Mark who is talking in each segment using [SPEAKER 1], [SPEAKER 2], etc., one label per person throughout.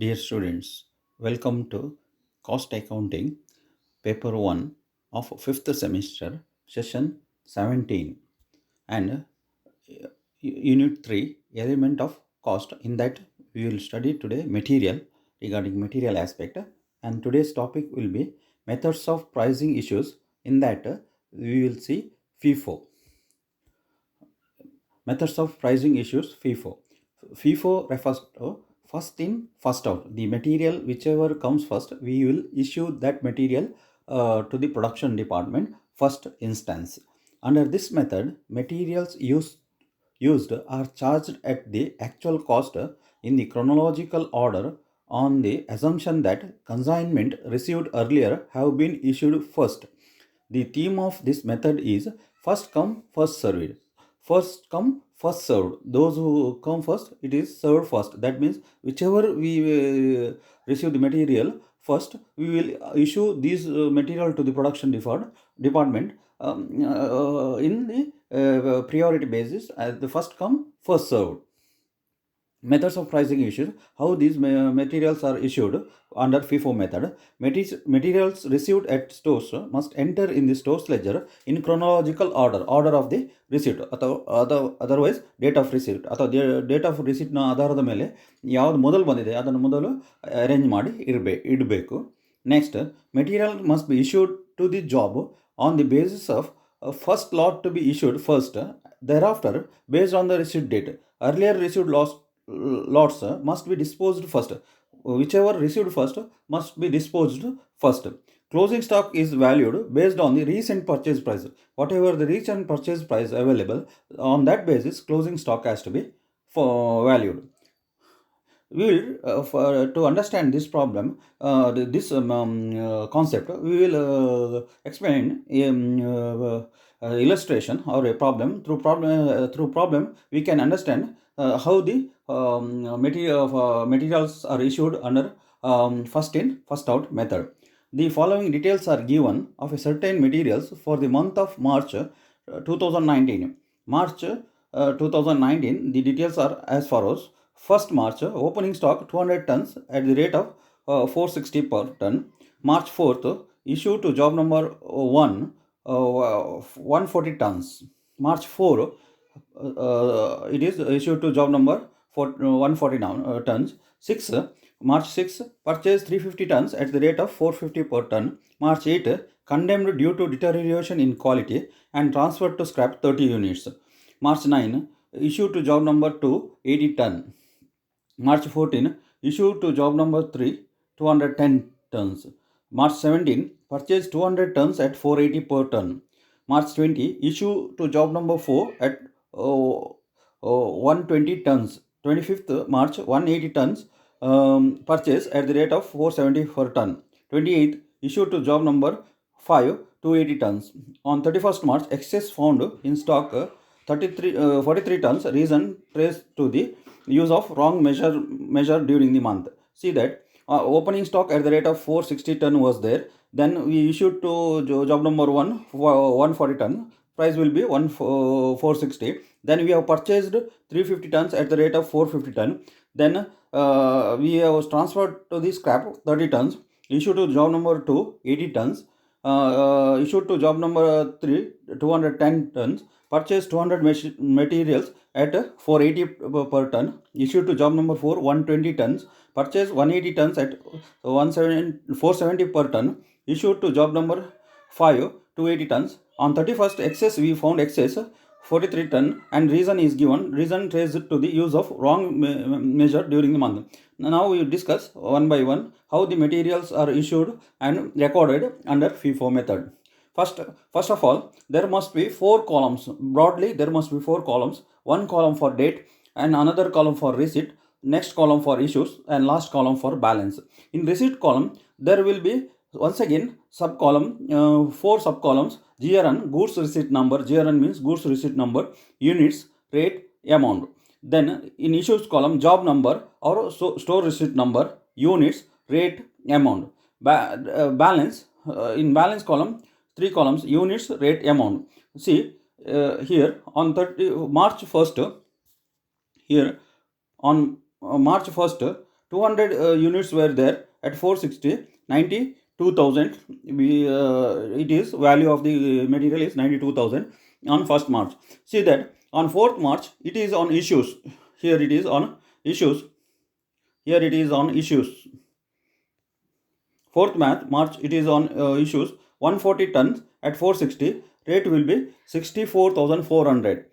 [SPEAKER 1] Dear students, welcome to Cost Accounting, Paper 1 of 5th semester, Session 17, and Unit 3, Element of Cost. In that, we will study today material regarding material aspect, and today's topic will be methods of pricing issues. In that, we will see FIFO. Methods of pricing issues, FIFO. FIFO refers to first in, first out. The material, whichever comes first, we will issue that material to the production department first instance. Under this method, materials used are charged at the actual cost in the chronological order on the assumption that consignment received earlier have been issued first. The theme of this method is first come, first served. First come, first served. Those who come first, it is served first. That means whichever we receive the material first, we will issue this material to the production department in the priority basis as the first come, first served. Methods of pricing issues, how these materials are issued under FIFO method. Materials received at stores must enter in the store's ledger in chronological order of the receipt, otherwise date of receipt ಅಥವಾ date of ರಿಸಿಪ್ಟ್ನ ಆಧಾರದ ಮೇಲೆ ಯಾವುದು ಮೊದಲು ಬಂದಿದೆ ಅದನ್ನು ಮೊದಲು arrange ಮಾಡಿ ಇಡಬೇಕು. Next, material must be issued to the job on the basis of first lot to be issued first, thereafter based on the receipt date. Earlier received lots must be disposed first. Whichever received first must be disposed first. Closing stock is valued based on the recent purchase price. Whatever the recent purchase price available, on that basis closing stock has to be valued. We will to understand this problem, this concept, we will explain illustration or a problem. Through problem we can understand how the materials are issued under first in first out method. The following details are given of a certain materials for the month of March 2019. March 2019, the details are as follows. First March, opening stock 200 tons at the rate of 460 per ton. March 4th, issue to job number 1, 140 tons. March 4, it is issued to job number 140 tons. 6, March 6, purchase 350 tons at the rate of 450 per ton. March 8, condemned due to deterioration in quality and transferred to scrap 30 units. March 9, issued to job number 2, 80 ton. March 14, issued to job number 3, 210 tons. March 17, purchased 200 tons at 480 per ton. March 20, issue to job number 4 at 120 tons. 25th March, 180 tons purchase at the rate of 470 per ton. 28th, issue to job number 5, 280 tons. On 31st March, excess found in stock 43 tons. Reason traced to the use of wrong measure during the month. See that opening stock at the rate of 460 ton was there. Then we issued to job number 1 140 ton. Price will be 460. Then we have purchased 350 tons at the rate of 450 ton. Then we have transferred to the scrap 30 tons. Issued to job number 2, 80 tons. Issued to job number 3, 210 tons. Purchased 200 materials at 480 per ton. Issued to job number 4, 120 tons. Purchased 180 tons at 470 per ton. Issued to job number 5, 280 tons. On 31st, excess, we found excess 43 ton, and reason is given. Reason traced to the use of wrong measure during the month. Now we will discuss one by one how the materials are issued and recorded under FIFO method. First of all, there must be 4 columns. Broadly, there must be 4 columns. One column for date and another column for receipt, next column for issues, and last column for balance. In receipt column, there will be once again sub-column, 4 sub-columns. GRN, goods receipt number. GRN means goods receipt number, units, rate, amount. Then in issues column, job number or store receipt number, units, rate, amount. Balance, in balance column, 3 columns, units, rate, amount. See here on March 1st, here on March 1st, 200 units were there at 460, 92,000. It is value of the material is 92,000 on 1st March. See that on 4th March it is on issues. Here it is on issues. Here it is on issues. 4th March it is on issues 140 tons at 460. Rate will be 64,400.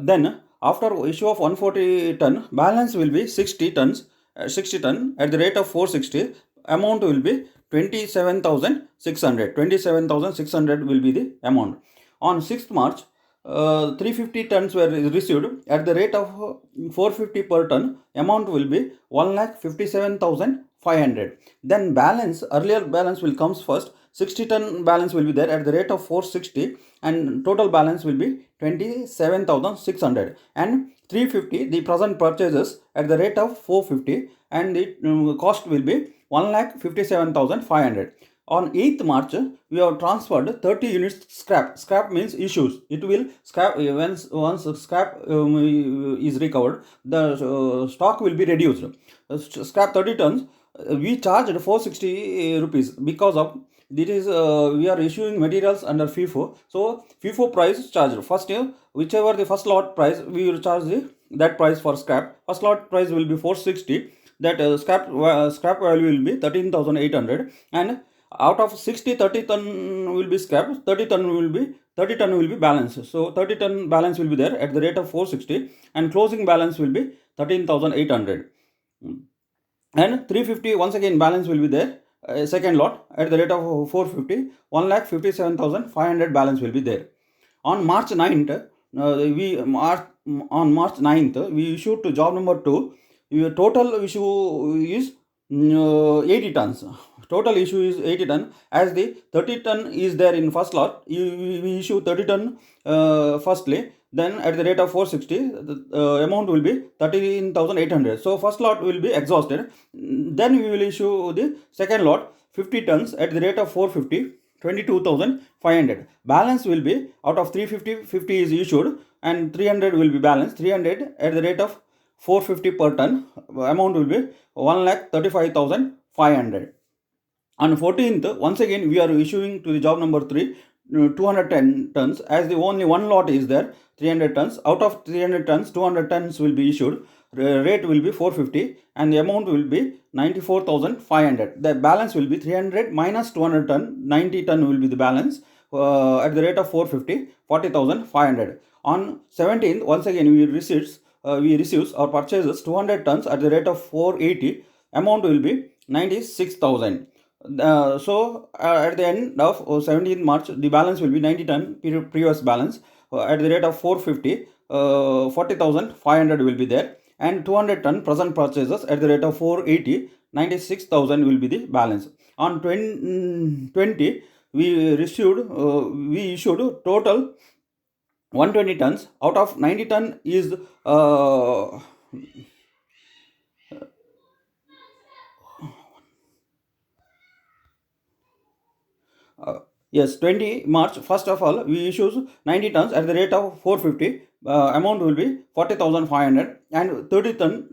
[SPEAKER 1] Then after issue of 140 ton, balance will be 60 tons. 60 ton at the rate of 460. Amount will be 27,600. 27,600 will be the amount. On 6th March, 350 tons were received at the rate of 450 per ton. Amount will be 1,57,500. Then balance, earlier balance will comes first. 60 ton balance will be there at the rate of 460 and total balance will be 27,600. And 350 the present purchases at the rate of 450 and the cost will be 1,57,500. On 8th March, we have transferred 30 units scrap. Scrap means issues. It will scrap once scrap is recovered, the stock will be reduced. Scrap 30 tons. We charged 460 rupees because of this is we are issuing materials under FIFO. So FIFO price charged first year, whichever the first lot price, we will charge that price for scrap. First lot price will be 460. That scrap value will be 13,800 and out of 60, 30 ton will be scrap, 30 ton will be balance. So 30 ton balance will be there at the rate of 460 and closing balance will be 13,800. And 350 once again balance will be there. Second lot at the rate of 450, 1,57,500 balance will be there. On March 9th, on March 9th, we issued to job number 2. Total issue is 80 tons. Total issue is 80 ton. As the 30 ton is there in first lot, we issue 30 ton firstly. Then at the rate of 460, the amount will be 13,800. So first lot will be exhausted. Then we will issue the second lot 50 tons at the rate of 450, 22,500. Balance will be out of 350, 50 is issued and 300 will be balanced. 300 at the rate of 450 per ton. Amount will be 1,35,500. On 14th, once again we are issuing to the job number 3 210 tons. As the only one lot is there, 300 tons. Out of 300 tons, 200 tons will be issued. Rate will be 450 and the amount will be 94,500. The balance will be 300 minus 200 ton, 90 ton will be the balance at the rate of 450, 40,500. On 17th, once again we receives or purchases 200 tons at the rate of 480. Amount will be 96,000. So at the end of 17th March, the balance will be 90 ton previous balance at the rate of 450, 40,500 will be there and 200 ton present purchases at the rate of 480, 96,000 will be the balance. On 20, we issued total 120 tons. Out of 90 ton is yes, 20 March, first of all, we issue 90 tons at the rate of 450. Amount will be 40,500 and 30 ton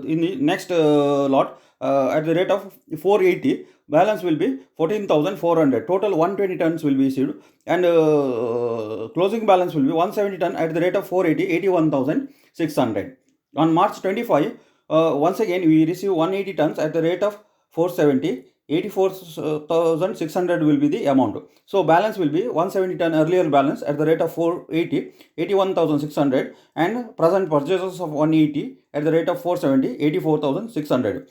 [SPEAKER 1] in the next lot at the rate of 480. Balance will be 14,400. Total 120 tons will be issued and closing balance will be 170 ton at the rate of 480, 81,600. On March 25, once again we receive 180 tons at the rate of 470. 84,600 will be the amount. So balance will be 170 ton earlier balance at the rate of 480, 81,600 and present purchases of 180 at the rate of 470, 84,600.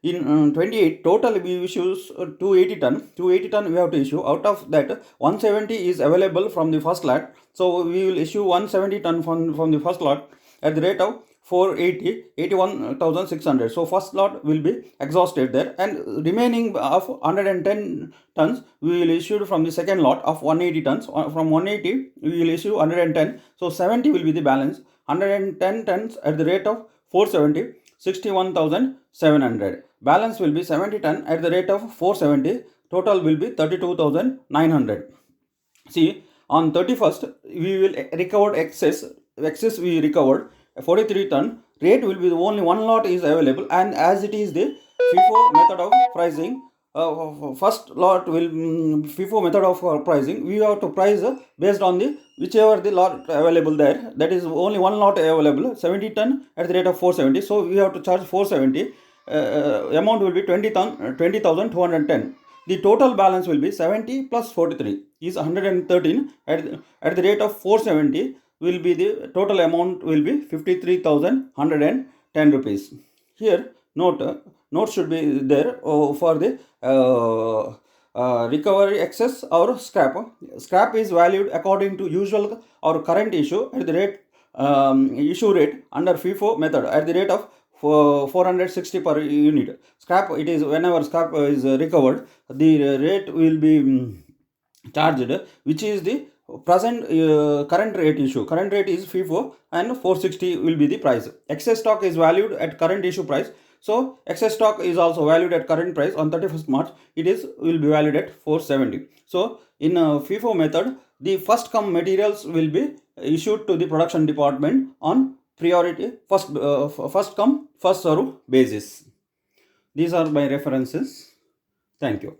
[SPEAKER 1] In 28 total we issues 280 ton. 280 ton we have to issue. Out of that 170 is available from the first lot. So we will issue 170 ton from the first lot at the rate of 480, 81,600. So first lot will be exhausted there and remaining of 110 tons we will issue from the second lot of 180 tons. From 180 we will issue 110. So 70 will be the balance. 110 tons at the rate of 470, 61,700. Balance will be 70 ton at the rate of 470. Total will be 32,900. See, on 31st we will recover excess we recovered 43 ton. rate will be only one lot is available, and as it is the FIFO method of pricing, first lot will FIFO method of pricing, we have to price based on the whichever the lot available there, that is only one lot available 70 ton at the rate of 470, so we have to charge 470. Amount will be 20,210. The total balance will be 70 plus 43 is 113 at the rate of 470, will be the total amount will be 53,110 rupees. Here note should be there for the recovery excess or scrap. Scrap is valued according to usual or current issue at the rate issue rate under FIFO method at the rate of 460 per unit. Scrap, it is whenever scrap is recovered, the rate will be charged which is the present current rate issue. Current rate is FIFO and 460 will be the price. Excess stock is valued at current issue price, so excess stock is also valued at current price. On 31st March it will be valued at 470. So in FIFO method, the first come materials will be issued to the production department on priority first come first serve basis. These are my references. Thank you.